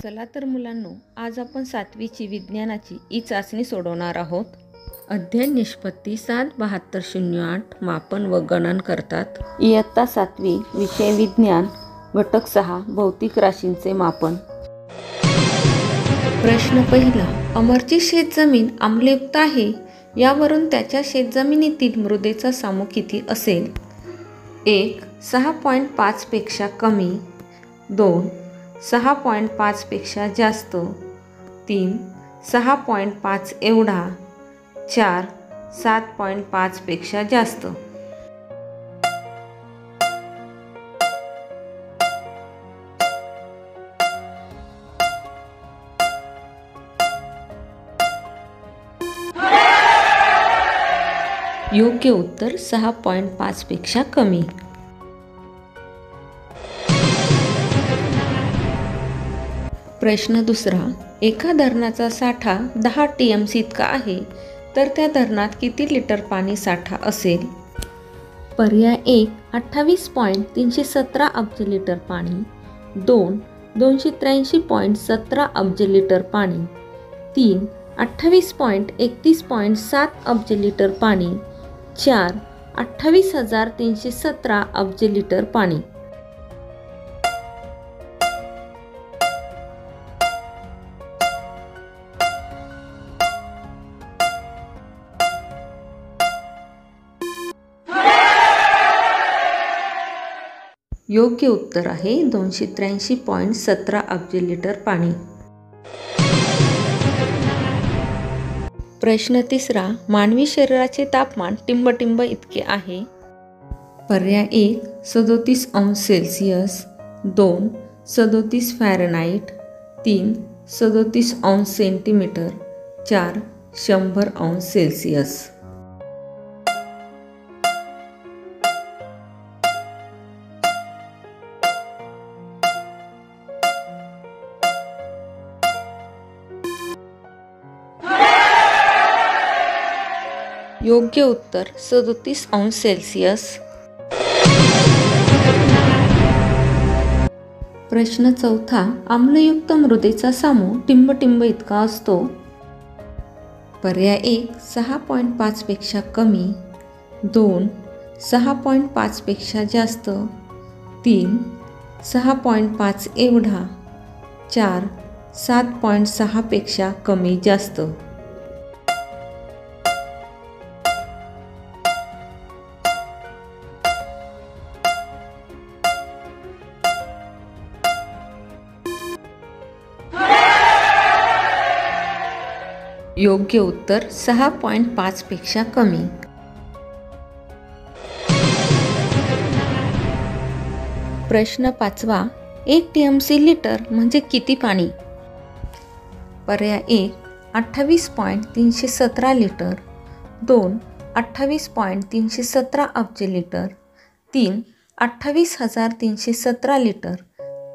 चला तर मुलांनो, आज आपण 7वीची विज्ञानाची ई चाचणी सोडवणार आहोत. अध्ययन निष्पत्ती 77208 मापन व गणन करतात. इयत्ता 7वी विषय विज्ञान घटक 6 भौतिक राशींचे मापन. प्रश्न पहिला, अमरची शेतजमीन आम्लयुक्त आहे. यावरून त्याच्या शेतजमिनीतील मृदेचा सामू किती असेल? 1. 6.5 पेक्षा कमी, 2. 6.5 पेक्षा जास्त, 3. 6.5 एवढा, 4. 7.5 पेक्षा जास्त. योग्य उत्तर 6.5 पेक्षा कमी. प्रश्न दुसरा, एका धरणाचा साठा 10 TMC इतका आहे, तर त्या धरणात किती लिटर पाणी साठा असेल? पर्याय 1. 28.317 अब्ज लिटर पाणी, 2. 283.17 अब्ज लिटर पाणी, 3. 28.31.7 अब्ज लिटर पाणी, 4. 28,317 अब्ज लिटर पाणी. योग्य उत्तर आहे 283.17 अब्ज लिटर पाणी. प्रश्न तिसरा, मानवी शरीराचे तापमान टिंबटिंब इतके आहे. पर्याय 1. 37 अंश सेल्सिअस, 2. 37 फॅरनहाइट, 3. 37 अंश सेंटीमीटर, 4. 100 अंश सेल्सिअस. योग्य उत्तर 37 अंश सेल्सिअस. प्रश्न चौथा, आम्लयुक्त मृदेचा सामू टिंबटिंब इतका असतो. पर्याय 1. 6.5 पेक्षा कमी, 2. 6.5 पेक्षा जास्त, 3. 6.5 एवढा, 4. 7.6 पेक्षा कमी जास्त. योग्य उत्तर 6.5 पेक्षा कमी. प्रश्न पाचवा, 1 TMC लिटर म्हणजे किती पाणी? पर्याय 1. 28.317 लिटर, 2. 28.317 अब्ज लिटर, 3. 28,317 लिटर,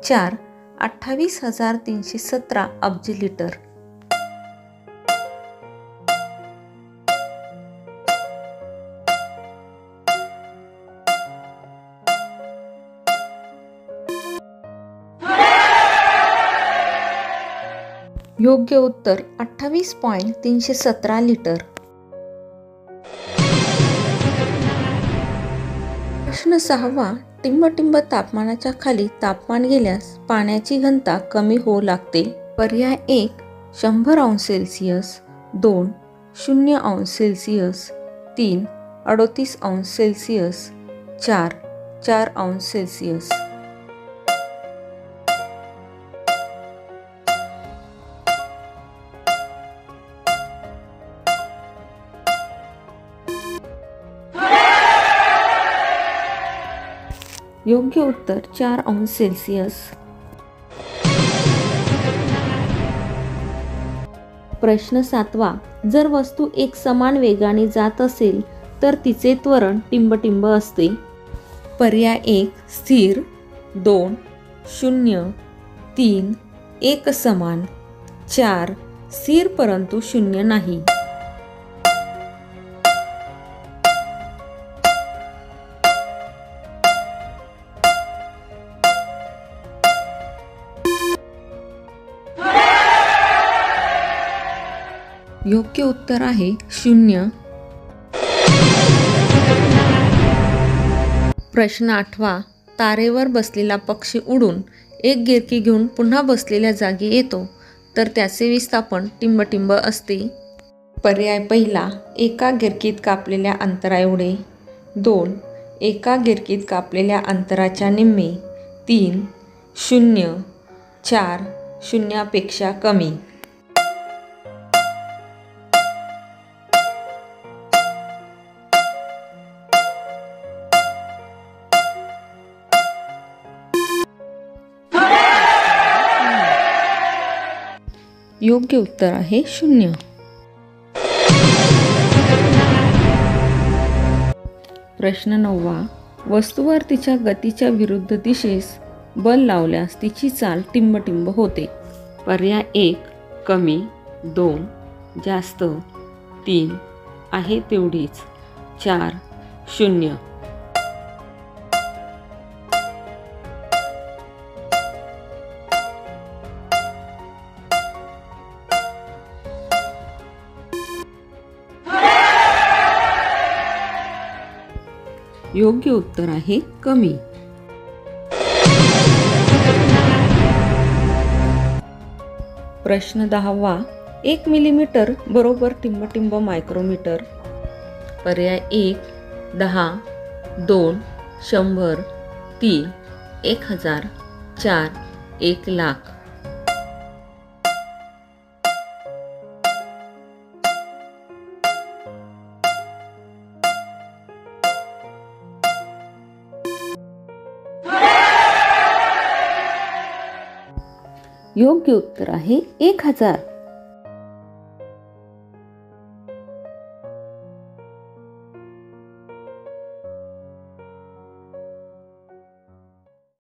4. 28,317 अब्ज लिटर. योग्य उत्तर 28.317 लिटर. प्रश्न सहावा, टिंबटिंब तापमानाच्या खाली तापमान गेल्यास पाण्याची घनता कमी होऊ लागते. पर्याय 1. 100 अंश सेल्सिअस, 2. 0 अंश सेल्सिअस, 3. 38 अंश सेल्सिअस, 4. 4 अंश सेल्सिअस. योग्य उत्तर 4 अंश सेल्सिअस. प्रश्न सातवा, जर वस्तू एक समान वेगाने जात असेल तर तिचे त्वरण टिंबटिंब असते. पर्याय 1. स्थिर, 2. 0, 3. एकसमान, 4. स्थिर परंतु 0 नाही. योग्य उत्तर आहे 0. प्रश्न 8वा. तारेवर बसलेला पक्षी उडून एक गिरकी घेऊन पुन्हा बसलेल्या जागी येतो तर त्याचे विस्थापन टिंबटिंब असते. पर्याय पहिला, एका गिरकीत कापलेल्या अंतरा एवढे. 2. एका गिरकीत कापलेल्या अंतराच्या निम्मे. 3. 0. 4. शून्यापेक्षा कमी. योग्य उत्तर आहे 0. प्रश्न 9वा. वस्तूवर तिच्या गतीच्या विरुद्ध दिशेस बल लावल्यास तिची चाल टिंबटिंब होते. पर्याय 1. कमी. 2. जास्त. 3. आहे तेवढीच. 4. 0. योग्य उत्तर आहे कमी. प्रश्न 10वा. 1 मिलीमीटर बरोबर टिंबटिंब मायक्रोमीटर. पर्याय 1. 10. 2. 100. 3. 1000. 4. 1,00,000. योग्य उत्तर आहे 1000.